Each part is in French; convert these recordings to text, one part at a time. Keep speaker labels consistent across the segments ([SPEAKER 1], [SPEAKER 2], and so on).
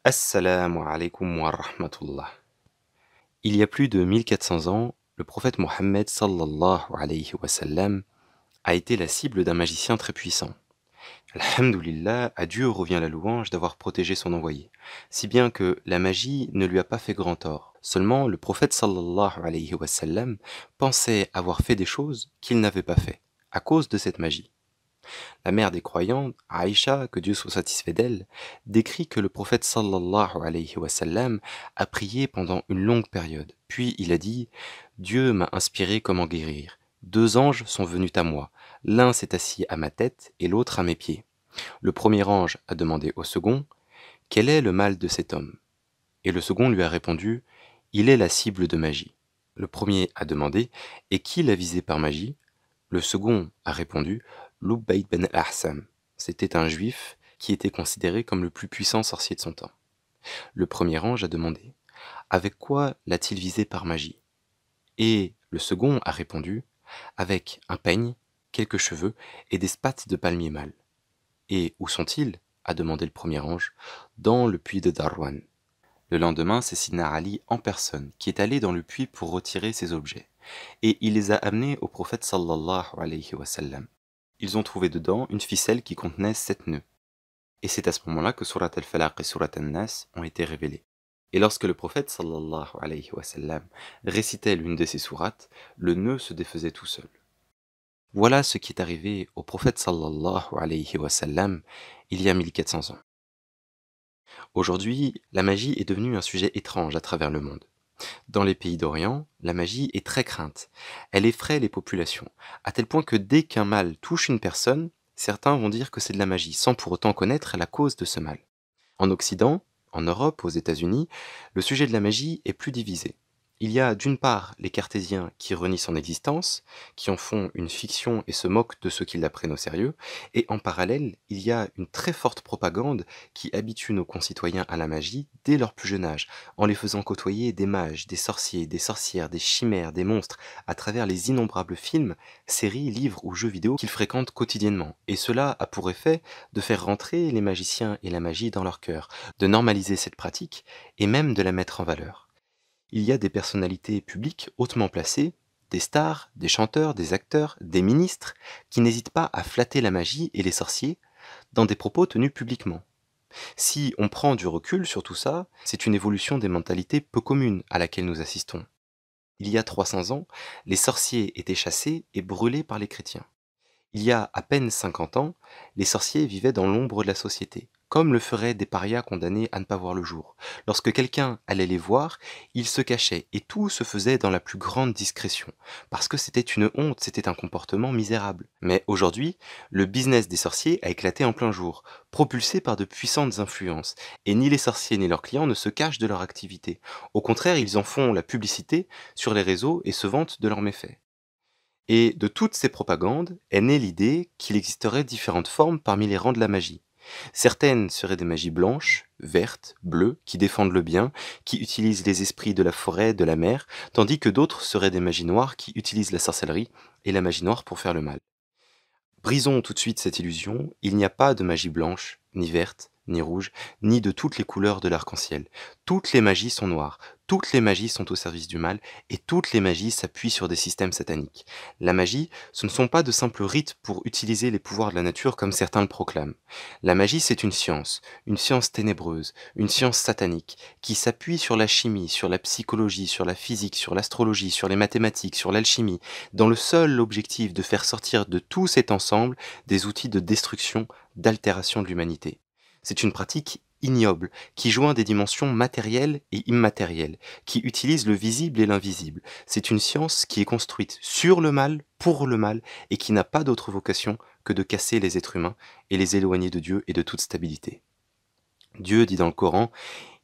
[SPEAKER 1] Assalamu alaikum wa rahmatullah. Il y a plus de 1400 ans, le prophète Mohammed sallallahu alayhi wa sallam a été la cible d'un magicien très puissant. Alhamdulillah, à Dieu revient la louange d'avoir protégé son envoyé, si bien que la magie ne lui a pas fait grand tort. Seulement, le prophète sallallahu alayhi wa sallam pensait avoir fait des choses qu'il n'avait pas fait, à cause de cette magie. La mère des croyants, Aïcha, que Dieu soit satisfait d'elle, décrit que le prophète sallallahu alayhi wa sallam a prié pendant une longue période. Puis il a dit: Dieu m'a inspiré comment guérir. Deux anges sont venus à moi. L'un s'est assis à ma tête et l'autre à mes pieds. Le premier ange a demandé au second: Quel est le mal de cet homme? Et le second lui a répondu: Il est la cible de magie. Le premier a demandé: Et qui l'a visé par magie? Le second a répondu: Lubayt ben al-Ahsam. C'était un juif qui était considéré comme le plus puissant sorcier de son temps. Le premier ange a demandé: Avec quoi l'a-t-il visé par magie? Et le second a répondu: Avec un peigne, quelques cheveux et des spattes de palmier mâle. Et où sont-ils? A demandé le premier ange. Dans le puits de Darwan. Le lendemain, c'est Sidna Ali en personne qui est allé dans le puits pour retirer ses objets. Et il les a amenés au prophète sallallahu alayhi wa sallam. Ils ont trouvé dedans une ficelle qui contenait 7 nœuds. Et c'est à ce moment-là que Surat al-Falaq et Surat al-Nas ont été révélées. Et lorsque le prophète sallallahu alayhi wa sallam récitait l'une de ces sourates, le nœud se défaisait tout seul. Voilà ce qui est arrivé au prophète sallallahu alayhi wa sallam il y a 1400 ans. Aujourd'hui, la magie est devenue un sujet étrange à travers le monde. Dans les pays d'Orient, la magie est très crainte. Elle effraie les populations, à tel point que dès qu'un mal touche une personne, certains vont dire que c'est de la magie, sans pour autant connaître la cause de ce mal. En Occident, en Europe, aux États-Unis, le sujet de la magie est plus divisé. Il y a d'une part les cartésiens qui renient son existence, qui en font une fiction et se moquent de ceux qui la prennent au sérieux, et en parallèle, il y a une très forte propagande qui habitue nos concitoyens à la magie dès leur plus jeune âge, en les faisant côtoyer des mages, des sorciers, des sorcières, des chimères, des monstres, à travers les innombrables films, séries, livres ou jeux vidéo qu'ils fréquentent quotidiennement. Et cela a pour effet de faire rentrer les magiciens et la magie dans leur cœur, de normaliser cette pratique et même de la mettre en valeur. Il y a des personnalités publiques hautement placées, des stars, des chanteurs, des acteurs, des ministres, qui n'hésitent pas à flatter la magie et les sorciers dans des propos tenus publiquement. Si on prend du recul sur tout ça, c'est une évolution des mentalités peu communes à laquelle nous assistons. Il y a 300 ans, les sorciers étaient chassés et brûlés par les chrétiens. Il y a à peine 50 ans, les sorciers vivaient dans l'ombre de la société, comme le feraient des parias condamnés à ne pas voir le jour. Lorsque quelqu'un allait les voir, ils se cachaient, et tout se faisait dans la plus grande discrétion, parce que c'était une honte, c'était un comportement misérable. Mais aujourd'hui, le business des sorciers a éclaté en plein jour, propulsé par de puissantes influences, et ni les sorciers ni leurs clients ne se cachent de leur activité. Au contraire, ils en font la publicité sur les réseaux et se vantent de leurs méfaits. Et de toutes ces propagandes est née l'idée qu'il existerait différentes formes parmi les rangs de la magie. Certaines seraient des magies blanches, vertes, bleues, qui défendent le bien, qui utilisent les esprits de la forêt, de la mer, tandis que d'autres seraient des magies noires qui utilisent la sorcellerie et la magie noire pour faire le mal. Brisons tout de suite cette illusion, il n'y a pas de magie blanche, ni verte, ni rouge, ni de toutes les couleurs de l'arc-en-ciel. Toutes les magies sont noires, toutes les magies sont au service du mal, et toutes les magies s'appuient sur des systèmes sataniques. La magie, ce ne sont pas de simples rites pour utiliser les pouvoirs de la nature comme certains le proclament. La magie, c'est une science ténébreuse, une science satanique, qui s'appuie sur la chimie, sur la psychologie, sur la physique, sur l'astrologie, sur les mathématiques, sur l'alchimie, dans le seul objectif de faire sortir de tout cet ensemble des outils de destruction, d'altération de l'humanité. C'est une pratique ignoble, qui joint des dimensions matérielles et immatérielles, qui utilise le visible et l'invisible. C'est une science qui est construite sur le mal, pour le mal, et qui n'a pas d'autre vocation que de casser les êtres humains et les éloigner de Dieu et de toute stabilité. Dieu dit dans le Coran: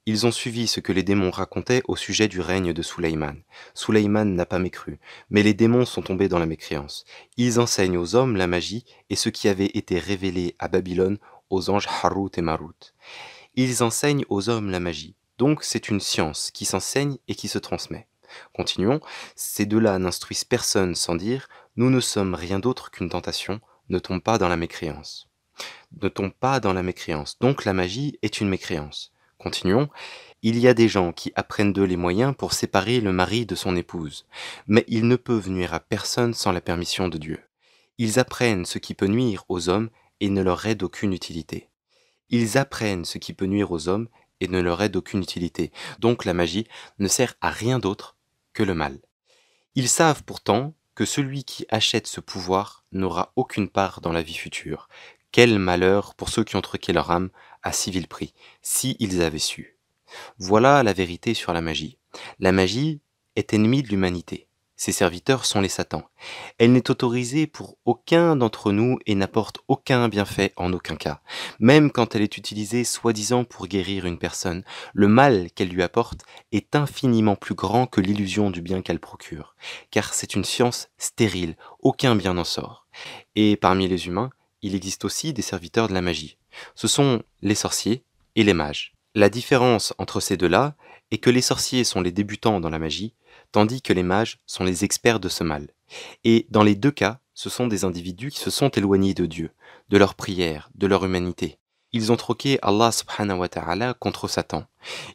[SPEAKER 1] ils ont suivi ce que les démons racontaient au sujet du règne de Suleyman. Suleyman n'a pas mécru, mais les démons sont tombés dans la mécréance. Ils enseignent aux hommes la magie et ce qui avait été révélé à Babylone aux anges Harut et Marut. Ils enseignent aux hommes la magie. Donc c'est une science qui s'enseigne et qui se transmet. Continuons, ces deux-là n'instruisent personne sans dire: nous ne sommes rien d'autre qu'une tentation, ne tombe pas dans la mécréance. Ne tombe pas dans la mécréance. Donc la magie est une mécréance. Continuons. Il y a des gens qui apprennent d'eux les moyens pour séparer le mari de son épouse, mais ils ne peuvent nuire à personne sans la permission de Dieu. Ils apprennent ce qui peut nuire aux hommes et ne leur est d'aucune utilité. Ils apprennent ce qui peut nuire aux hommes et ne leur est d'aucune utilité. Donc la magie ne sert à rien d'autre que le mal. Ils savent pourtant que celui qui achète ce pouvoir n'aura aucune part dans la vie future. Quel malheur pour ceux qui ont truqué leur âme à si vil prix, si ils avaient su. Voilà la vérité sur la magie. La magie est ennemie de l'humanité. Ses serviteurs sont les satans. Elle n'est autorisée pour aucun d'entre nous et n'apporte aucun bienfait en aucun cas. Même quand elle est utilisée soi-disant pour guérir une personne, le mal qu'elle lui apporte est infiniment plus grand que l'illusion du bien qu'elle procure. Car c'est une science stérile, aucun bien n'en sort. Et parmi les humains, il existe aussi des serviteurs de la magie. Ce sont les sorciers et les mages. La différence entre ces deux-là est que les sorciers sont les débutants dans la magie, tandis que les mages sont les experts de ce mal. Et dans les deux cas, ce sont des individus qui se sont éloignés de Dieu, de leur prière, de leur humanité. Ils ont troqué Allah subhanahu wa ta'ala contre Satan.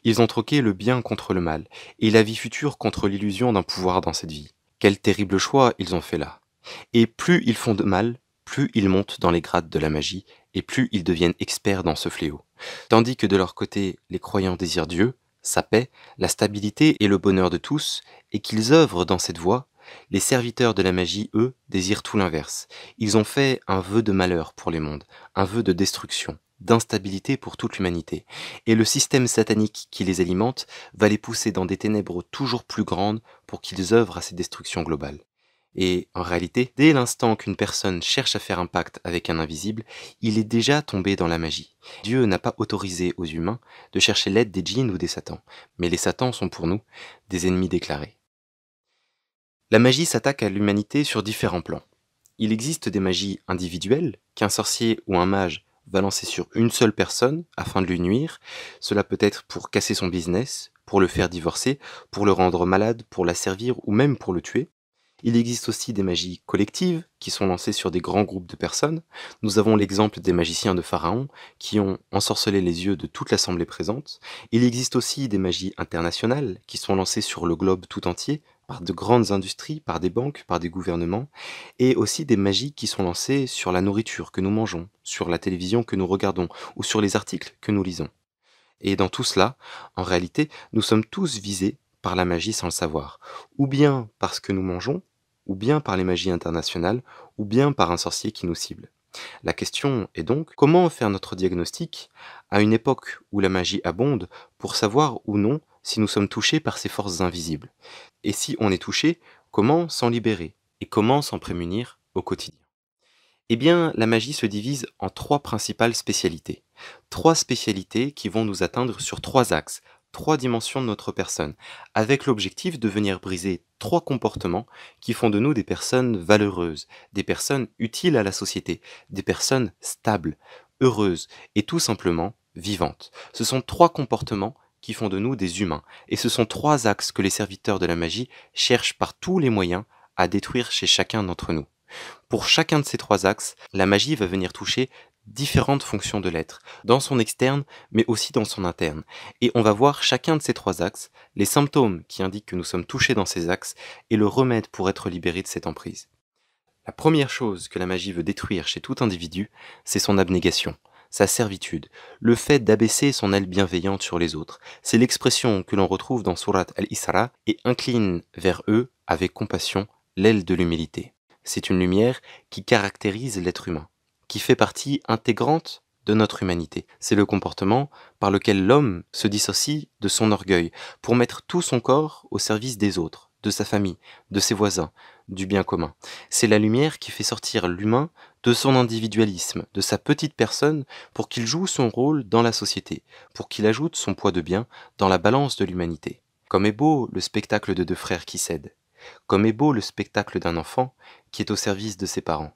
[SPEAKER 1] Ils ont troqué le bien contre le mal, et la vie future contre l'illusion d'un pouvoir dans cette vie. Quel terrible choix ils ont fait là. Et plus ils font de mal, plus ils montent dans les grades de la magie, et plus ils deviennent experts dans ce fléau. Tandis que de leur côté, les croyants désirent Dieu, sa paix, la stabilité et le bonheur de tous, et qu'ils œuvrent dans cette voie, les serviteurs de la magie, eux, désirent tout l'inverse. Ils ont fait un vœu de malheur pour les mondes, un vœu de destruction, d'instabilité pour toute l'humanité. Et le système satanique qui les alimente va les pousser dans des ténèbres toujours plus grandes pour qu'ils œuvrent à ces destructions globales. Et en réalité, dès l'instant qu'une personne cherche à faire un pacte avec un invisible, il est déjà tombé dans la magie. Dieu n'a pas autorisé aux humains de chercher l'aide des djinns ou des satans, mais les satans sont pour nous des ennemis déclarés. La magie s'attaque à l'humanité sur différents plans. Il existe des magies individuelles qu'un sorcier ou un mage va lancer sur une seule personne afin de lui nuire. Cela peut être pour casser son business, pour le faire divorcer, pour le rendre malade, pour l'asservir ou même pour le tuer. Il existe aussi des magies collectives qui sont lancées sur des grands groupes de personnes. Nous avons l'exemple des magiciens de Pharaon qui ont ensorcelé les yeux de toute l'assemblée présente. Il existe aussi des magies internationales qui sont lancées sur le globe tout entier par de grandes industries, par des banques, par des gouvernements, et aussi des magies qui sont lancées sur la nourriture que nous mangeons, sur la télévision que nous regardons ou sur les articles que nous lisons. Et dans tout cela, en réalité, nous sommes tous visés par la magie sans le savoir, ou bien parce que nous mangeons, ou bien par les magies internationales, ou bien par un sorcier qui nous cible. La question est donc, comment faire notre diagnostic à une époque où la magie abonde pour savoir ou non si nous sommes touchés par ces forces invisibles? Et si on est touché, comment s'en libérer? Et comment s'en prémunir au quotidien? Eh bien, la magie se divise en trois principales spécialités. Trois spécialités qui vont nous atteindre sur trois axes, trois dimensions de notre personne, avec l'objectif de venir briser trois comportements qui font de nous des personnes valeureuses, des personnes utiles à la société, des personnes stables, heureuses et tout simplement vivantes. Ce sont trois comportements qui font de nous des humains, et ce sont trois axes que les serviteurs de la magie cherchent par tous les moyens à détruire chez chacun d'entre nous. Pour chacun de ces trois axes, la magie va venir toucher différentes fonctions de l'être, dans son externe, mais aussi dans son interne. Et on va voir chacun de ces trois axes, les symptômes qui indiquent que nous sommes touchés dans ces axes, et le remède pour être libéré de cette emprise. La première chose que la magie veut détruire chez tout individu, c'est son abnégation, sa servitude, le fait d'abaisser son aile bienveillante sur les autres. C'est l'expression que l'on retrouve dans Surat Al-Isra, et incline vers eux, avec compassion, l'aile de l'humilité. C'est une lumière qui caractérise l'être humain, qui fait partie intégrante de notre humanité. C'est le comportement par lequel l'homme se dissocie de son orgueil pour mettre tout son corps au service des autres, de sa famille, de ses voisins, du bien commun. C'est la lumière qui fait sortir l'humain de son individualisme, de sa petite personne, pour qu'il joue son rôle dans la société, pour qu'il ajoute son poids de bien dans la balance de l'humanité. Comme est beau le spectacle de deux frères qui s'aident. Comme est beau le spectacle d'un enfant qui est au service de ses parents.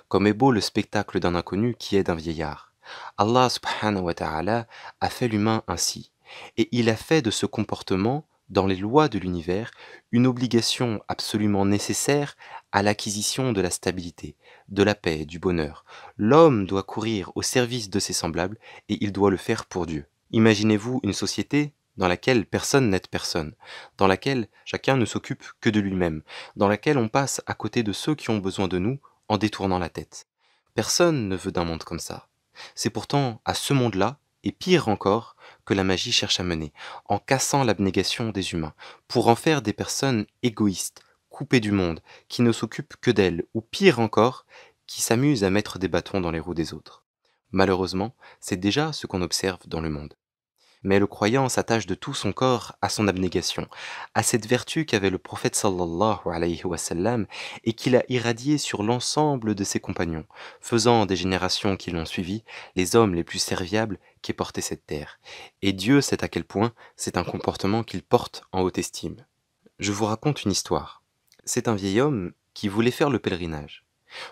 [SPEAKER 1] Comme est beau le spectacle d'un inconnu qui aide un vieillard. Allah subhanahu wa ta'ala a fait l'humain ainsi, et il a fait de ce comportement, dans les lois de l'univers, une obligation absolument nécessaire à l'acquisition de la stabilité, de la paix, du bonheur. L'homme doit courir au service de ses semblables, et il doit le faire pour Dieu. Imaginez-vous une société dans laquelle personne n'aide personne, dans laquelle chacun ne s'occupe que de lui-même, dans laquelle on passe à côté de ceux qui ont besoin de nous en détournant la tête. Personne ne veut d'un monde comme ça. C'est pourtant à ce monde-là, et pire encore, que la magie cherche à mener, en cassant l'abnégation des humains, pour en faire des personnes égoïstes, coupées du monde, qui ne s'occupent que d'elles, ou pire encore, qui s'amusent à mettre des bâtons dans les roues des autres. Malheureusement, c'est déjà ce qu'on observe dans le monde. Mais le croyant s'attache de tout son corps à son abnégation, à cette vertu qu'avait le prophète sallallahu alayhi wa sallam et qu'il a irradiée sur l'ensemble de ses compagnons, faisant des générations qui l'ont suivi les hommes les plus serviables qu'ait porté cette terre. Et Dieu sait à quel point c'est un comportement qu'il porte en haute estime. Je vous raconte une histoire. C'est un vieil homme qui voulait faire le pèlerinage.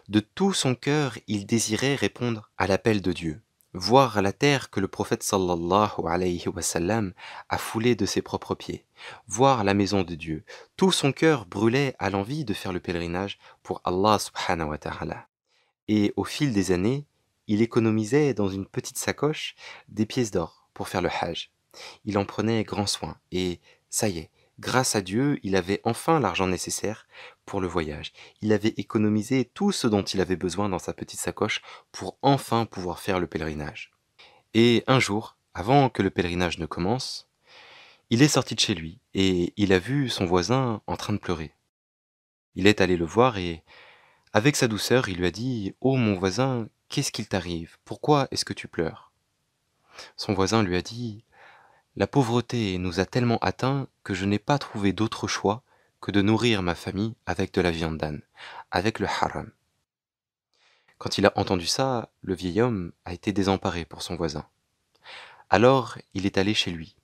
[SPEAKER 1] De tout son cœur, il désirait répondre à l'appel de Dieu, voir la terre que le prophète sallallahu alayhi wa sallam a foulée de ses propres pieds, voir la maison de Dieu. Tout son cœur brûlait à l'envie de faire le pèlerinage pour Allah subhanahu wa ta'ala. Et au fil des années, il économisait dans une petite sacoche des pièces d'or pour faire le hajj. Il en prenait grand soin et ça y est, grâce à Dieu, il avait enfin l'argent nécessaire pour le voyage. Il avait économisé tout ce dont il avait besoin dans sa petite sacoche pour enfin pouvoir faire le pèlerinage. Et un jour, avant que le pèlerinage ne commence, il est sorti de chez lui et il a vu son voisin en train de pleurer. Il est allé le voir et, avec sa douceur, il lui a dit: «Oh mon voisin, qu'est-ce qu'il t'arrive? Pourquoi est-ce que tu pleures?» Son voisin lui a dit: «La pauvreté nous a tellement atteints que je n'ai pas trouvé d'autre choix que de nourrir ma famille avec de la viande d'âne, avec le haram.» Quand il a entendu ça, le vieil homme a été désemparé pour son voisin. Alors, il est allé chez lui.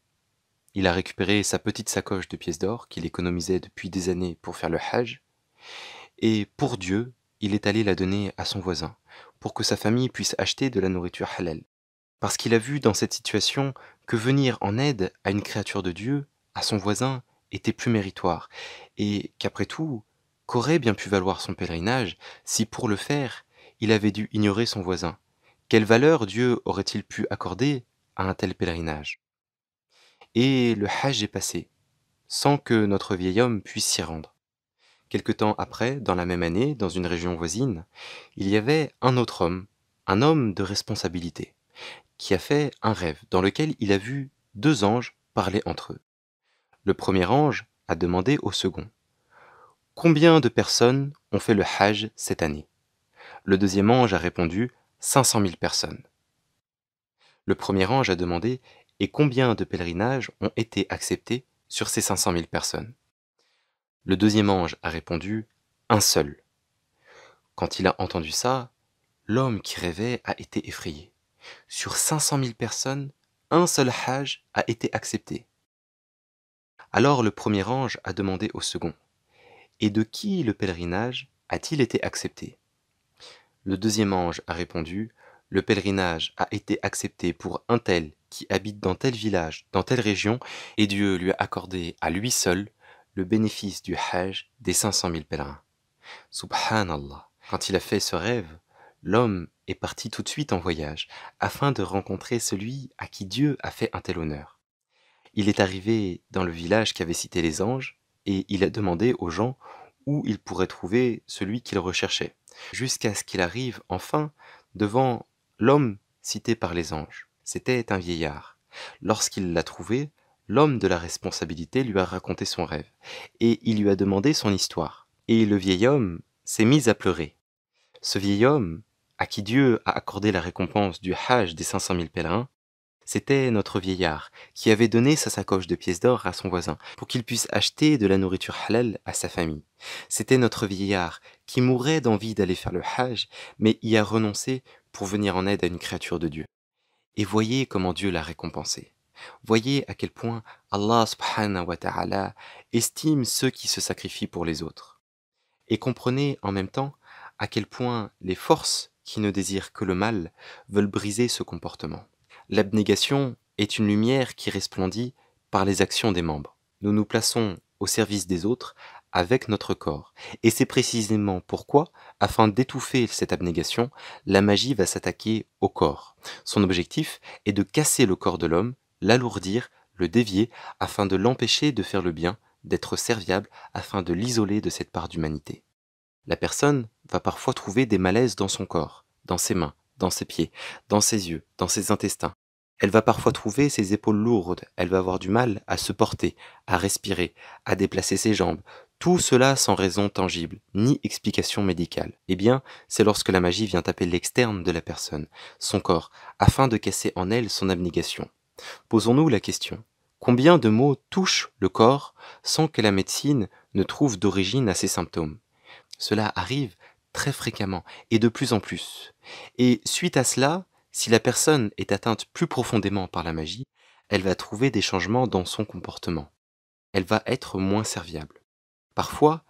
[SPEAKER 1] Il a récupéré sa petite sacoche de pièces d'or qu'il économisait depuis des années pour faire le hajj, et pour Dieu, il est allé la donner à son voisin, pour que sa famille puisse acheter de la nourriture halal. Parce qu'il a vu dans cette situation que venir en aide à une créature de Dieu, à son voisin, était plus méritoire, et qu'après tout, qu'aurait bien pu valoir son pèlerinage si pour le faire, il avait dû ignorer son voisin? Quelle valeur Dieu aurait-il pu accorder à un tel pèlerinage? Et le hajj est passé, sans que notre vieil homme puisse s'y rendre. Quelque temps après, dans la même année, dans une région voisine, il y avait un autre homme, un homme de responsabilité, qui a fait un rêve dans lequel il a vu deux anges parler entre eux. Le premier ange a demandé au second: «Combien de personnes ont fait le hajj cette année?» Le deuxième ange a répondu: 500 000 personnes. Le premier ange a demandé: «Et combien de pèlerinages ont été acceptés sur ces 500 000 personnes?» Le deuxième ange a répondu: «Un seul.» Quand il a entendu ça, l'homme qui rêvait a été effrayé. Sur 500 000 personnes, un seul hajj a été accepté. Alors le premier ange a demandé au second: «Et de qui le pèlerinage a-t-il été accepté?» Le deuxième ange a répondu: «Le pèlerinage a été accepté pour un tel qui habite dans tel village, dans telle région, et Dieu lui a accordé à lui seul le bénéfice du hajj des 500 000 pèlerins.» Subhanallah. Quand il a fait ce rêve, l'homme est parti tout de suite en voyage, afin de rencontrer celui à qui Dieu a fait un tel honneur. Il est arrivé dans le village qu'avaient cité les anges, et il a demandé aux gens où il pourrait trouver celui qu'il recherchait, jusqu'à ce qu'il arrive enfin devant l'homme cité par les anges. C'était un vieillard. Lorsqu'il l'a trouvé, l'homme de la responsabilité lui a raconté son rêve, et il lui a demandé son histoire. Et le vieil homme s'est mis à pleurer. Ce vieil homme, à qui Dieu a accordé la récompense du hajj des 500 000 pèlerins, c'était notre vieillard, qui avait donné sa sacoche de pièces d'or à son voisin, pour qu'il puisse acheter de la nourriture halal à sa famille. C'était notre vieillard, qui mourait d'envie d'aller faire le hajj, mais y a renoncé pour venir en aide à une créature de Dieu. Et voyez comment Dieu l'a récompensé. Voyez à quel point Allah subhanahu wa ta'ala estime ceux qui se sacrifient pour les autres. Et comprenez en même temps à quel point les forces qui ne désirent que le mal veulent briser ce comportement. L'abnégation est une lumière qui resplendit par les actions des membres. Nous nous plaçons au service des autres avec notre corps. Et c'est précisément pourquoi, afin d'étouffer cette abnégation, la magie va s'attaquer au corps. Son objectif est de casser le corps de l'homme l'alourdir, le dévier, afin de l'empêcher de faire le bien, d'être serviable, afin de l'isoler de cette part d'humanité. La personne va parfois trouver des malaises dans son corps, dans ses mains, dans ses pieds, dans ses yeux, dans ses intestins. Elle va parfois trouver ses épaules lourdes, elle va avoir du mal à se porter, à respirer, à déplacer ses jambes. Tout cela sans raison tangible, ni explication médicale. Eh bien, c'est lorsque la magie vient taper l'externe de la personne, son corps, afin de casser en elle son abnégation. Posons-nous la question. Combien de maux touchent le corps sans que la médecine ne trouve d'origine à ces symptômes? Cela arrive très fréquemment et de plus en plus. Et suite à cela, si la personne est atteinte plus profondément par la magie, elle va trouver des changements dans son comportement. Elle va être moins serviable. Parfois,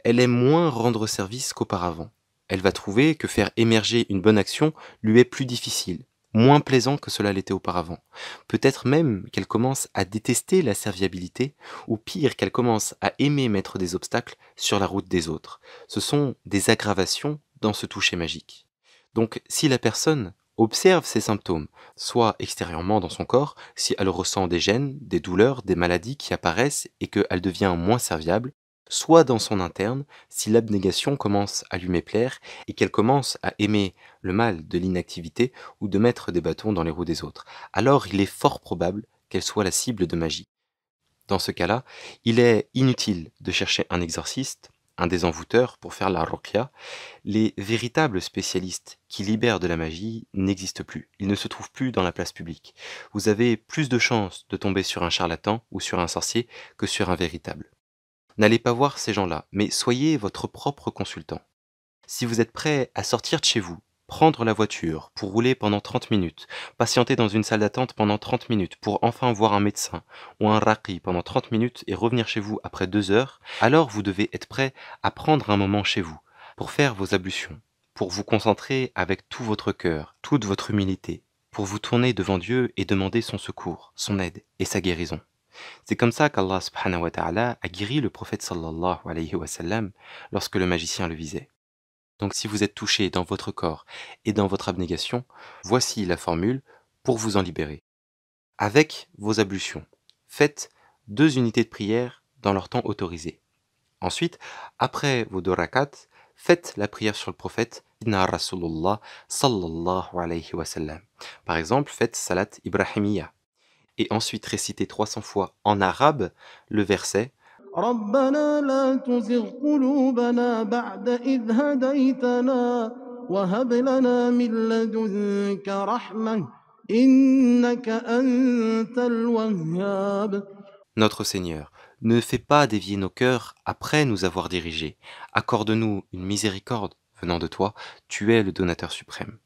[SPEAKER 1] elle aime moins rendre service qu'auparavant. Elle va trouver que faire émerger une bonne action lui est plus difficile, moins plaisant que cela l'était auparavant. Peut-être même qu'elle commence à détester la serviabilité, ou pire, qu'elle commence à aimer mettre des obstacles sur la route des autres. Ce sont des aggravations dans ce toucher magique. Donc, si la personne observe ces symptômes, soit extérieurement dans son corps, si elle ressent des gènes, des douleurs, des maladies qui apparaissent et qu'elle devient moins serviable, soit dans son interne, si l'abnégation commence à lui méplaire et qu'elle commence à aimer le mal de l'inactivité ou de mettre des bâtons dans les roues des autres, alors il est fort probable qu'elle soit la cible de magie. Dans ce cas-là, il est inutile de chercher un exorciste, un désenvoûteur pour faire la ruqya. Les véritables spécialistes qui libèrent de la magie n'existent plus. Ils ne se trouvent plus dans la place publique. Vous avez plus de chances de tomber sur un charlatan ou sur un sorcier que sur un véritable. N'allez pas voir ces gens-là, mais soyez votre propre consultant. Si vous êtes prêt à sortir de chez vous, prendre la voiture pour rouler pendant 30 minutes, patienter dans une salle d'attente pendant 30 minutes pour enfin voir un médecin ou un raqi pendant 30 minutes et revenir chez vous après 2 heures, alors vous devez être prêt à prendre un moment chez vous pour faire vos ablutions, pour vous concentrer avec tout votre cœur, toute votre humilité, pour vous tourner devant Dieu et demander son secours, son aide et sa guérison. C'est comme ça qu'Allah subhanahu wa ta'ala a guéri le prophète sallallahu alayhi wa sallam lorsque le magicien le visait. Donc si vous êtes touché dans votre corps et dans votre abnégation, voici la formule pour vous en libérer. Avec vos ablutions, faites 2 unités de prière dans leur temps autorisé. Ensuite, après vos 2 rakats, faites la prière sur le prophète Inna Rasulullah sallallahu alayhi wa sallam. Par exemple, faites Salat Ibrahimiyya. Et ensuite récitez 300 fois en arabe le verset
[SPEAKER 2] ربنا لا تزغ قلوبنا بعد إذ هديتنا وهب لنا من لدنك رحمة إنك أنت الوهاب.
[SPEAKER 1] Notre Seigneur, ne fais pas dévier nos cœurs après nous avoir dirigés. Accorde-nous une miséricorde venant de toi, tu es le donateur suprême.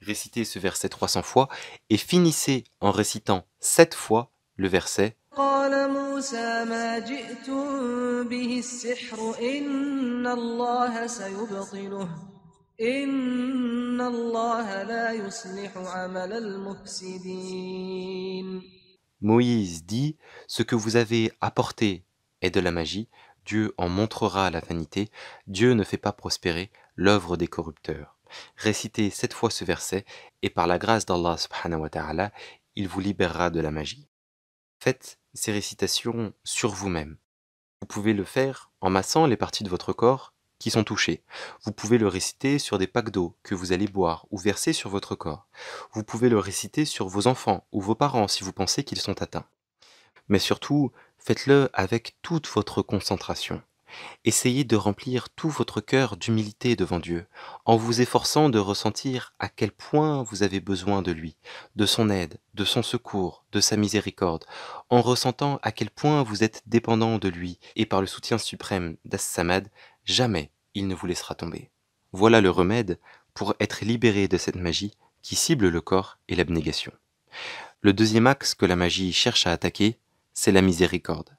[SPEAKER 1] Récitez ce verset 300 fois et finissez en récitant 7 fois le verset
[SPEAKER 3] قال موسى ما جئتم به السحر إن الله سيبطله إن الله لا يصلح عمل المفسدين.
[SPEAKER 1] Moïse dit, ce que vous avez apporté est de la magie, Dieu en montrera la vanité, Dieu ne fait pas prospérer l'œuvre des corrupteurs. Récitez 7 fois ce verset et par la grâce d'Allah subhanahu wa ta'ala, il vous libérera de la magie. Faites ces récitations sur vous-même. Vous pouvez le faire en massant les parties de votre corps qui sont touchées. Vous pouvez le réciter sur des packs d'eau que vous allez boire ou verser sur votre corps. Vous pouvez le réciter sur vos enfants ou vos parents si vous pensez qu'ils sont atteints. Mais surtout, faites-le avec toute votre concentration. Essayez de remplir tout votre cœur d'humilité devant Dieu, en vous efforçant de ressentir à quel point vous avez besoin de lui, de son aide, de son secours, de sa miséricorde, en ressentant à quel point vous êtes dépendant de lui, et par le soutien suprême d'As-Samad, jamais il ne vous laissera tomber. Voilà le remède pour être libéré de cette magie qui cible le corps et l'abnégation. Le deuxième axe que la magie cherche à attaquer, c'est la miséricorde,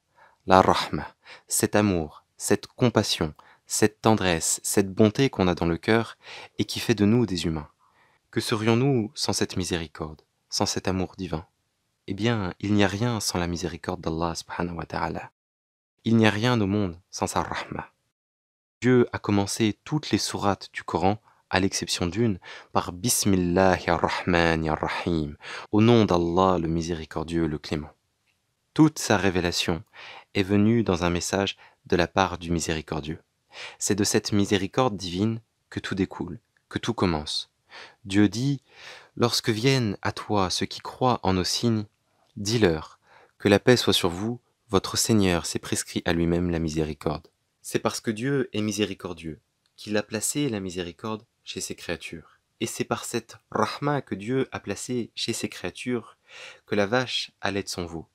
[SPEAKER 1] la rahma, cet amour, cette compassion, cette tendresse, cette bonté qu'on a dans le cœur et qui fait de nous des humains. Que serions-nous sans cette miséricorde, sans cet amour divin? Eh bien, il n'y a rien sans la miséricorde d'Allah subhanahu wa ta'ala. Il n'y a rien au monde sans sa rahma. Dieu a commencé toutes les sourates du Coran à l'exception d'une, par Bismillah ar-Rahman ar-Rahim, au nom d'Allah le miséricordieux, le clément. Toute sa révélation est venue dans un message de la part du miséricordieux. C'est de cette miséricorde divine que tout découle, que tout commence. Dieu dit, lorsque viennent à toi ceux qui croient en nos signes, dis-leur que la paix soit sur vous, votre Seigneur s'est prescrit à lui-même la miséricorde. C'est parce que Dieu est miséricordieux qu'il a placé la miséricorde chez ses créatures. Et c'est par cette rahma que Dieu a placé chez ses créatures que la vache allaite son veau,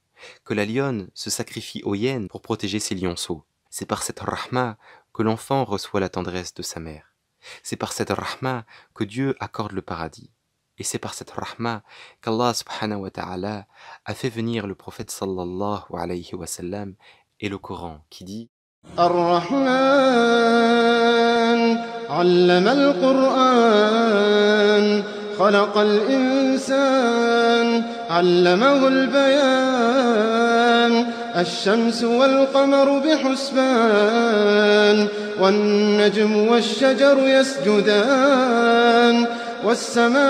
[SPEAKER 1] que la lionne se sacrifie aux hyènes pour protéger ses lionceaux. C'est par cette rahma que l'enfant reçoit la tendresse de sa mère. C'est par cette rahma que Dieu accorde le paradis. Et c'est par cette rahma qu'Allah subhanahu wa ta'ala a fait venir le prophète sallallahu alayhi wa sallam et le Coran qui dit
[SPEAKER 2] الرحمن علم القرآن خلق الإنسان علمه البيان الشمس والقمر بحسبان والنجم والشجر يسجدان والسماء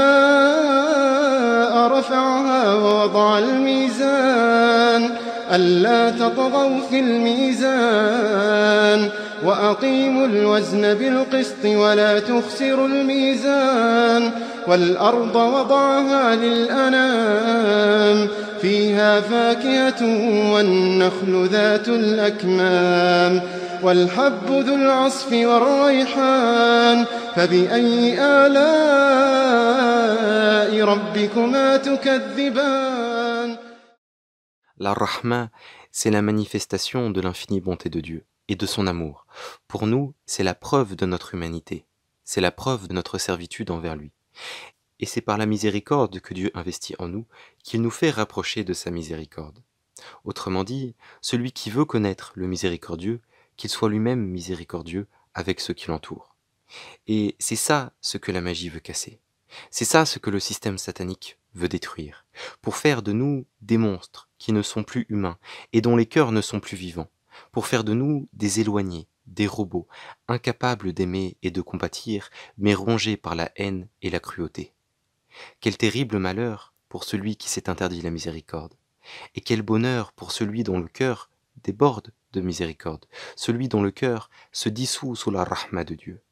[SPEAKER 2] رفعها ووضع الميزان ألا تطغوا في الميزان وأقيموا الوزن بالقسط ولا تخسروا الميزان والأرض وضعها للأنام فيها فاكهة والنخل ذات الأكمام والحب ذو العصف والريحان فبأي آلاء ربكما تكذبان.
[SPEAKER 1] La rahma, c'est la manifestation de l'infinie bonté de Dieu et de son amour. Pour nous, c'est la preuve de notre humanité. C'est la preuve de notre servitude envers lui. Et c'est par la miséricorde que Dieu investit en nous qu'il nous fait rapprocher de sa miséricorde. Autrement dit, celui qui veut connaître le miséricordieux, qu'il soit lui-même miséricordieux avec ceux qui l'entourent. Et c'est ça ce que la magie veut casser. C'est ça ce que le système satanique veut détruire, pour faire de nous des monstres qui ne sont plus humains et dont les cœurs ne sont plus vivants, pour faire de nous des éloignés, des robots, incapables d'aimer et de compatir, mais rongés par la haine et la cruauté. Quel terrible malheur pour celui qui s'est interdit la miséricorde, et quel bonheur pour celui dont le cœur déborde de miséricorde, celui dont le cœur se dissout sous la rahma de Dieu.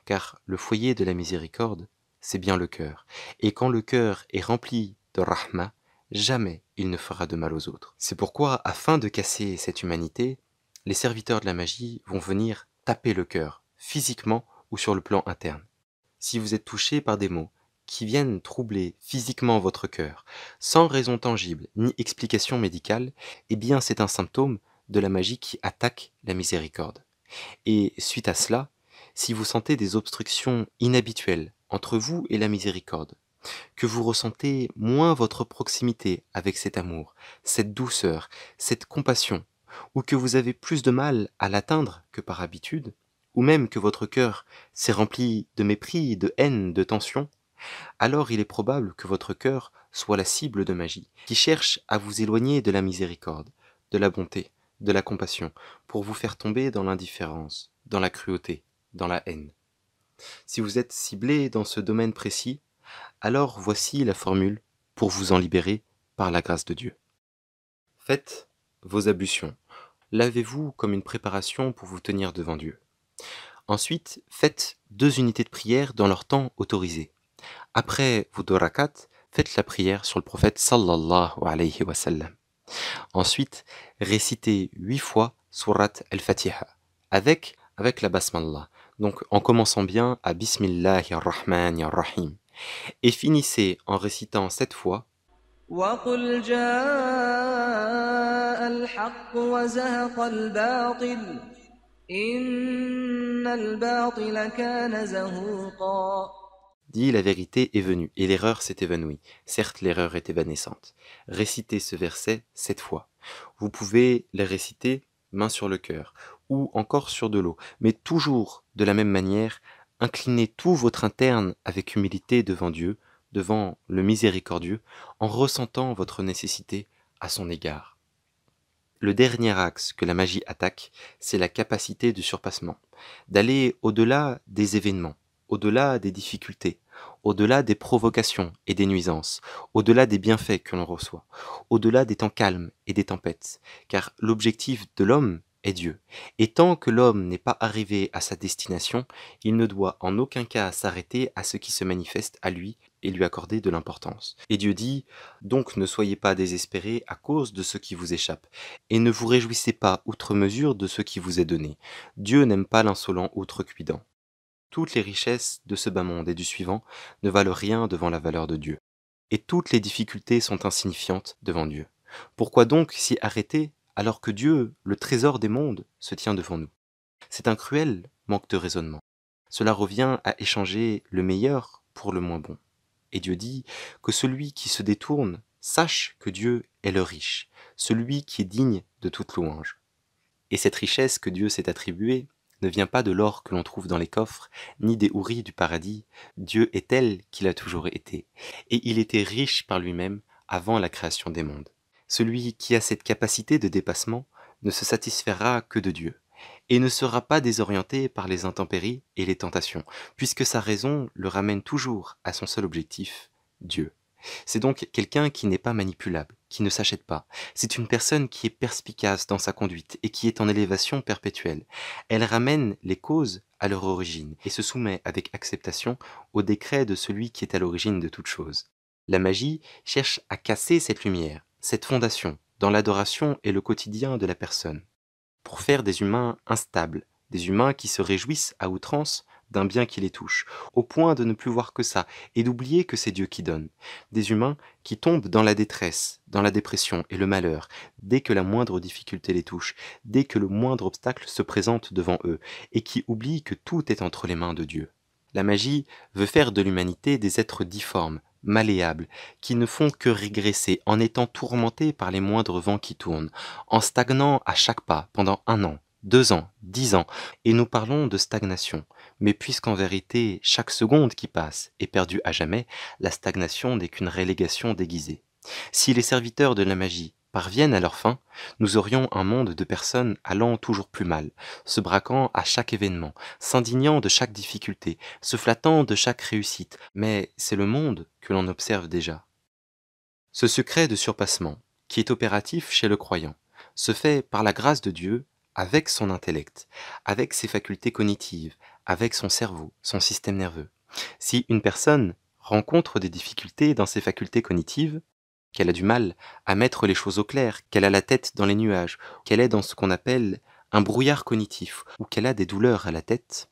[SPEAKER 1] Car le foyer de la miséricorde, c'est bien le cœur, et quand le cœur est rempli de rahma, jamais il ne fera de mal aux autres. C'est pourquoi, afin de casser cette humanité, les serviteurs de la magie vont venir taper le cœur, physiquement ou sur le plan interne. Si vous êtes touché par des mots qui viennent troubler physiquement votre cœur, sans raison tangible ni explication médicale, eh bien c'est un symptôme de la magie qui attaque la miséricorde. Et suite à cela, si vous sentez des obstructions inhabituelles entre vous et la miséricorde, que vous ressentez moins votre proximité avec cet amour, cette douceur, cette compassion, ou que vous avez plus de mal à l'atteindre que par habitude, ou même que votre cœur s'est rempli de mépris, de haine, de tension, alors il est probable que votre cœur soit la cible de magie, qui cherche à vous éloigner de la miséricorde, de la bonté, de la compassion, pour vous faire tomber dans l'indifférence, dans la cruauté, dans la haine. Si vous êtes ciblé dans ce domaine précis, alors voici la formule pour vous en libérer par la grâce de Dieu. Faites vos ablutions. Lavez-vous comme une préparation pour vous tenir devant Dieu. Ensuite, faites 2 unités de prière dans leur temps autorisé. Après vos 2 rakats, faites la prière sur le prophète sallallahu alayhi wa sallam. Ensuite, récitez 8 fois surat al-Fatiha avec la basmallah. Donc en commençant bien à Bismillahir Rahmanir Rahim. Et finissez en récitant 7 fois
[SPEAKER 3] وقل جاء الحق وزهق الباطل إن الباطل كان زهوقا.
[SPEAKER 1] Dis la vérité est venue et l'erreur s'est évanouie. Certes, l'erreur est évanescente. Récitez ce verset 7 fois. Vous pouvez les réciter main sur le cœur ou encore sur de l'eau, mais toujours de la même manière, inclinez tout votre interne avec humilité devant Dieu, devant le miséricordieux, en ressentant votre nécessité à son égard. Le dernier axe que la magie attaque, c'est la capacité de surpassement, d'aller au-delà des événements, au-delà des difficultés, au-delà des provocations et des nuisances, au-delà des bienfaits que l'on reçoit, au-delà des temps calmes et des tempêtes, car l'objectif de l'homme est Dieu. Et tant que l'homme n'est pas arrivé à sa destination, il ne doit en aucun cas s'arrêter à ce qui se manifeste à lui et lui accorder de l'importance. Et Dieu dit, donc ne soyez pas désespérés à cause de ce qui vous échappe, et ne vous réjouissez pas outre mesure de ce qui vous est donné. Dieu n'aime pas l'insolent outrecuidant. Toutes les richesses de ce bas monde et du suivant ne valent rien devant la valeur de Dieu. Et toutes les difficultés sont insignifiantes devant Dieu. Pourquoi donc s'y arrêter alors que Dieu, le trésor des mondes, se tient devant nous? C'est un cruel manque de raisonnement. Cela revient à échanger le meilleur pour le moins bon. Et Dieu dit que celui qui se détourne sache que Dieu est le riche, celui qui est digne de toute louange. Et cette richesse que Dieu s'est attribuée ne vient pas de l'or que l'on trouve dans les coffres, ni des houris du paradis. Dieu est tel qu'il a toujours été, et il était riche par lui-même avant la création des mondes. Celui qui a cette capacité de dépassement ne se satisfera que de Dieu, et ne sera pas désorienté par les intempéries et les tentations, puisque sa raison le ramène toujours à son seul objectif, Dieu. C'est donc quelqu'un qui n'est pas manipulable, qui ne s'achète pas. C'est une personne qui est perspicace dans sa conduite et qui est en élévation perpétuelle. Elle ramène les causes à leur origine et se soumet avec acceptation au décret de celui qui est à l'origine de toute chose. La magie cherche à casser cette lumière, cette fondation, dans l'adoration et le quotidien de la personne, pour faire des humains instables, des humains qui se réjouissent à outrance d'un bien qui les touche, au point de ne plus voir que ça, et d'oublier que c'est Dieu qui donne. Des humains qui tombent dans la détresse, dans la dépression et le malheur, dès que la moindre difficulté les touche, dès que le moindre obstacle se présente devant eux, et qui oublient que tout est entre les mains de Dieu. La magie veut faire de l'humanité des êtres difformes, malléables, qui ne font que régresser en étant tourmentés par les moindres vents qui tournent, en stagnant à chaque pas pendant 1 an, 2 ans, 10 ans, et nous parlons de stagnation. Mais puisqu'en vérité, chaque seconde qui passe est perdue à jamais, la stagnation n'est qu'une relégation déguisée. Si les serviteurs de la magie parviennent à leur fin, nous aurions un monde de personnes allant toujours plus mal, se braquant à chaque événement, s'indignant de chaque difficulté, se flattant de chaque réussite, mais c'est le monde que l'on observe déjà. Ce secret de surpassement, qui est opératif chez le croyant, se fait par la grâce de Dieu, avec son intellect, avec ses facultés cognitives, avec son cerveau, son système nerveux. Si une personne rencontre des difficultés dans ses facultés cognitives, qu'elle a du mal à mettre les choses au clair, qu'elle a la tête dans les nuages, qu'elle est dans ce qu'on appelle un brouillard cognitif, ou qu'elle a des douleurs à la tête,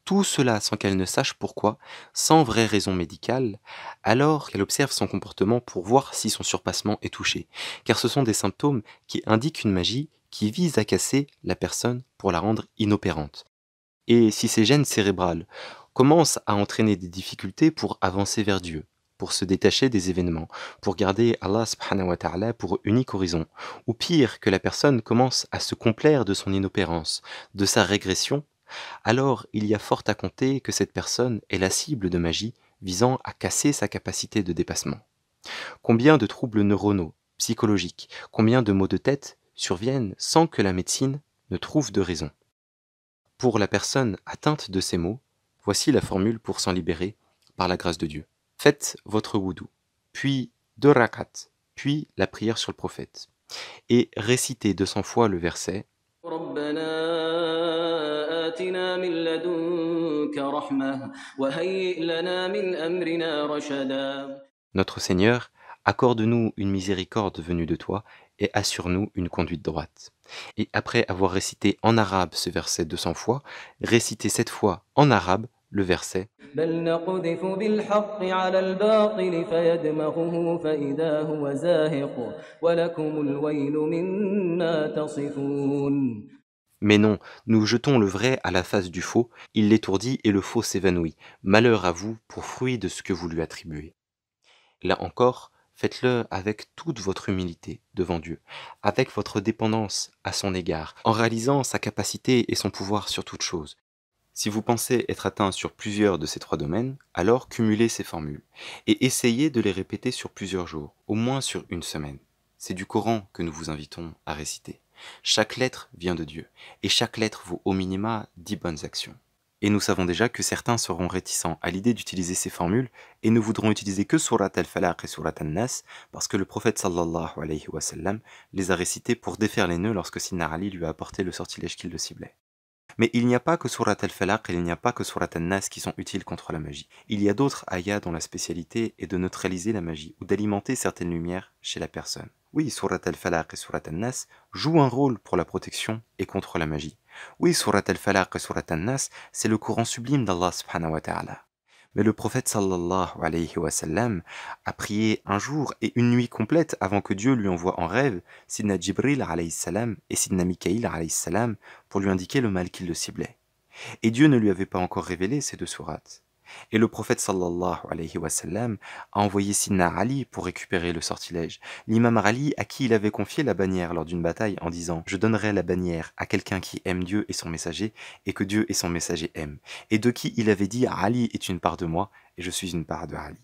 [SPEAKER 1] tout cela sans qu'elle ne sache pourquoi, sans vraie raison médicale, alors qu'elle observe son comportement pour voir si son surpassement est touché, car ce sont des symptômes qui indiquent une magie qui vise à casser la personne pour la rendre inopérante. Et si ces gènes cérébrales commencent à entraîner des difficultés pour avancer vers Dieu, pour se détacher des événements, pour garder Allah subhanahu wa ta'ala pour unique horizon, ou pire que la personne commence à se complaire de son inopérance, de sa régression, alors il y a fort à compter que cette personne est la cible de magie visant à casser sa capacité de dépassement. Combien de troubles neuronaux, psychologiques, combien de maux de tête surviennent sans que la médecine ne trouve de raison. Pour la personne atteinte de ces maux, voici la formule pour s'en libérer par la grâce de Dieu. Faites votre wudu, puis 2 rak'at, puis la prière sur le prophète, et récitez 200 fois le verset
[SPEAKER 3] ربنا آتنا من لدنك رحمة وهيئ لنا من أمرنا رشدا.
[SPEAKER 1] Notre Seigneur, accorde-nous une miséricorde venue de toi et assure-nous une conduite droite. Et après avoir récité en arabe ce verset 200 fois, récitez 7 fois en arabe le verset
[SPEAKER 3] بل نقذف بالحق على الباطل فيدمغه فإذا هو زاهق ولكم الويل مما تصفون.
[SPEAKER 1] Mais non, nous jetons le vrai à la face du faux, il l'étourdit et le faux s'évanouit. Malheur à vous pour fruit de ce que vous lui attribuez. Là encore, faites-le avec toute votre humilité devant Dieu, avec votre dépendance à son égard, en réalisant sa capacité et son pouvoir sur toute chose. Si vous pensez être atteint sur plusieurs de ces 3 domaines, alors cumulez ces formules et essayez de les répéter sur plusieurs jours, au moins sur 1 semaine. C'est du Coran que nous vous invitons à réciter. Chaque lettre vient de Dieu, et chaque lettre vaut au minima 10 bonnes actions. Et nous savons déjà que certains seront réticents à l'idée d'utiliser ces formules et ne voudront utiliser que Surat al-Falaq et Surat al-Nas parce que le prophète sallallahu alayhi wa sallam les a récités pour défaire les nœuds lorsque Sidna Ali lui a apporté le sortilège qui le ciblait. Mais il n'y a pas que Surat al-Falaq et il n'y a pas que Surat al-Nas qui sont utiles contre la magie. Il y a d'autres ayats dont la spécialité est de neutraliser la magie ou d'alimenter certaines lumières chez la personne. Oui, Surat al-Falaq et Surat al-Nas jouent un rôle pour la protection et contre la magie. Oui, Surat al-Falaq et Surat al-Nas, c'est le Coran sublime d'Allah subhanahu wa ta'ala. Mais le prophète sallallahu alayhi wa sallam a prié un jour et une nuit complète avant que Dieu lui envoie en rêve Sidna Jibril alayhi salam et Sidna Mikaïl alayhi salam pour lui indiquer le mal qui le ciblait. Et Dieu ne lui avait pas encore révélé ces deux sourates. Et le prophète sallallahu alayhi wa sallam a envoyé Sidna Ali pour récupérer le sortilège. L'imam Ali à qui il avait confié la bannière lors d'une bataille en disant « Je donnerai la bannière à quelqu'un qui aime Dieu et son messager et que Dieu et son messager aiment. » Et de qui il avait dit « Ali est une part de moi et je suis une part de Ali. »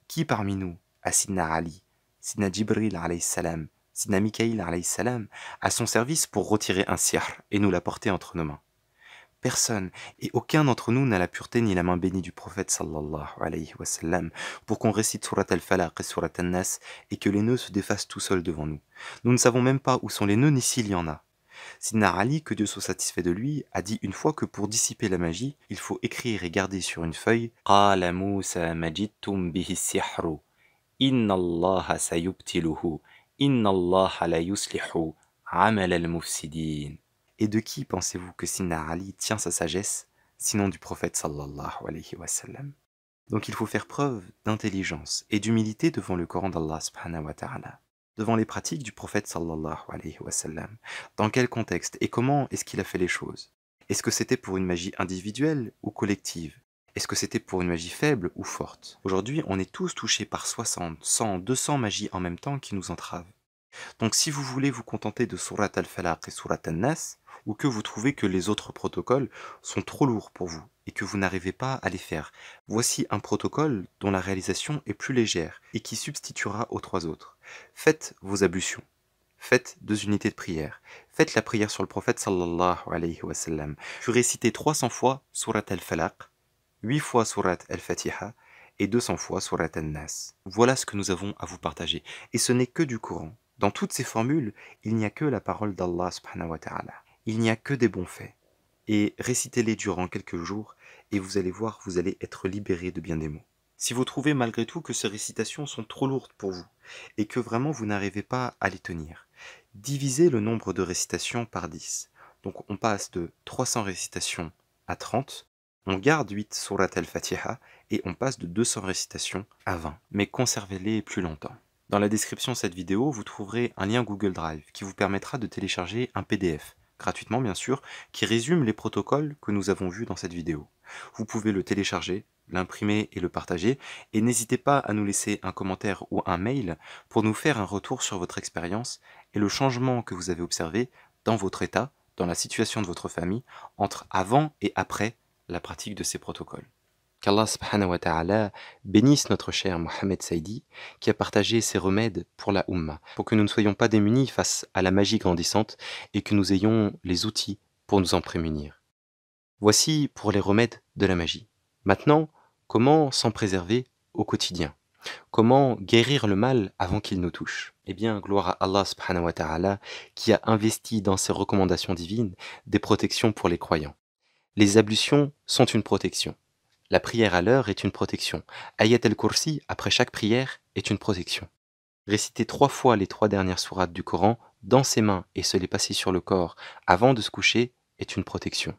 [SPEAKER 1] Qui parmi nous a Sidna Ali, Sidna Jibril alayhi salam, Sidna Mikaïl alayhi salam à son service pour retirer un sihr et nous l'apporter entre nos mains? Personne, et aucun d'entre nous n'a la pureté ni la main bénie du prophète sallallahu alayhi wa sallam pour qu'on récite Surat al-Falaq et Surat al-Nas et que les nœuds se défassent tout seuls devant nous. Nous ne savons même pas où sont les nœuds ni s'il y en a. Sidna Ali, que Dieu soit satisfait de lui, a dit une fois que pour dissiper la magie, il faut écrire et garder sur une feuille « Qala Musa majidtum bihi sihru, inna Allaha sayubtiluhu, inna Allaha la yuslihu, amal al-mufsidin » Et de qui pensez-vous que Sidna Ali tient sa sagesse, sinon du prophète sallallahu alayhi wa sallam? Donc il faut faire preuve d'intelligence et d'humilité devant le Coran d'Allah subhanahu wa ta'ala, devant les pratiques du prophète sallallahu alayhi wa sallam. Dans quel contexte et comment est-ce qu'il a fait les choses? Est-ce que c'était pour une magie individuelle ou collective? Est-ce que c'était pour une magie faible ou forte? Aujourd'hui, on est tous touchés par 60, 100, 200 magies en même temps qui nous entravent. Donc si vous voulez vous contenter de Surat al-Falaq et Surat al-Nas, ou que vous trouvez que les autres protocoles sont trop lourds pour vous et que vous n'arrivez pas à les faire, voici un protocole dont la réalisation est plus légère et qui substituera aux trois autres. Faites vos ablutions, faites 2 unités de prière, faites la prière sur le prophète sallallahu alayhi wa sallam, puis récitez 300 fois Surat al-Falaq, 8 fois Surat al-Fatiha et 200 fois Surat al-Nas. Voilà ce que nous avons à vous partager, et ce n'est que du Coran. Dans toutes ces formules, il n'y a que la parole d'Allah subhanahu wa ta'ala. Il n'y a que des bons faits. Et récitez-les durant quelques jours, et vous allez voir, vous allez être libéré de bien des maux. Si vous trouvez malgré tout que ces récitations sont trop lourdes pour vous, et que vraiment vous n'arrivez pas à les tenir, divisez le nombre de récitations par 10. Donc on passe de 300 récitations à 30, on garde 8 surat al-Fatiha, et on passe de 200 récitations à 20. Mais conservez-les plus longtemps. Dans la description de cette vidéo, vous trouverez un lien Google Drive qui vous permettra de télécharger un PDF, gratuitement bien sûr, qui résume les protocoles que nous avons vus dans cette vidéo. Vous pouvez le télécharger, l'imprimer et le partager, et n'hésitez pas à nous laisser un commentaire ou un mail pour nous faire un retour sur votre expérience et le changement que vous avez observé dans votre état, dans la situation de votre famille, entre avant et après la pratique de ces protocoles. Qu'Allah subhanahu wa ta'ala bénisse notre cher Mohamed Saïdi qui a partagé ses remèdes pour la Ummah, pour que nous ne soyons pas démunis face à la magie grandissante et que nous ayons les outils pour nous en prémunir. Voici pour les remèdes de la magie. Maintenant, comment s'en préserver au quotidien? Comment guérir le mal avant qu'il nous touche? Eh bien, gloire à Allah subhanahu wa ta'ala qui a investi dans ses recommandations divines des protections pour les croyants. Les ablutions sont une protection. La prière à l'heure est une protection. Ayat al-Kursi, après chaque prière, est une protection. Réciter 3 fois les 3 dernières sourates du Coran dans ses mains et se les passer sur le corps avant de se coucher est une protection.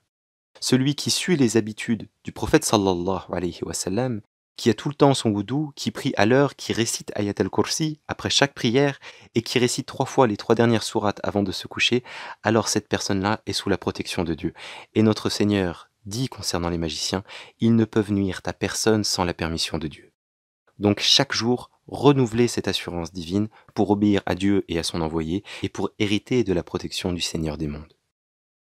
[SPEAKER 1] Celui qui suit les habitudes du prophète sallallahu alayhi wa sallam, qui a tout le temps son wudu, qui prie à l'heure, qui récite Ayat al-Kursi après chaque prière et qui récite 3 fois les 3 dernières sourates avant de se coucher, alors cette personne-là est sous la protection de Dieu. Et notre Seigneur dit concernant les magiciens, ils ne peuvent nuire à personne sans la permission de Dieu. Donc chaque jour, renouvelez cette assurance divine pour obéir à Dieu et à son envoyé et pour hériter de la protection du Seigneur des mondes.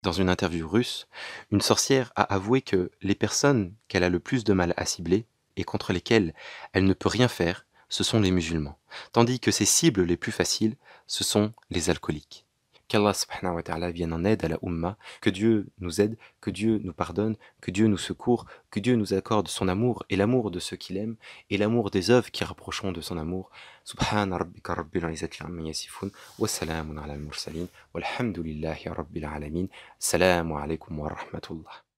[SPEAKER 1] Dans une interview russe, une sorcière a avoué que les personnes qu'elle a le plus de mal à cibler et contre lesquelles elle ne peut rien faire, ce sont les musulmans, tandis que ses cibles les plus faciles, ce sont les alcooliques. Qu'Allah subhanahu wa ta'ala vienne en aide à la Ummah, que Dieu nous aide, que Dieu nous pardonne, que Dieu nous secourt, que Dieu nous accorde son amour et l'amour de ceux qu'il aime et l'amour des œuvres qui rapprocheront de son amour. Subhana rabbika rabbil izzati amma yasifun wa salamun ala al-mursalin walhamdulillahi rabbil alamin. Salamu alaykum wa rahmatullah.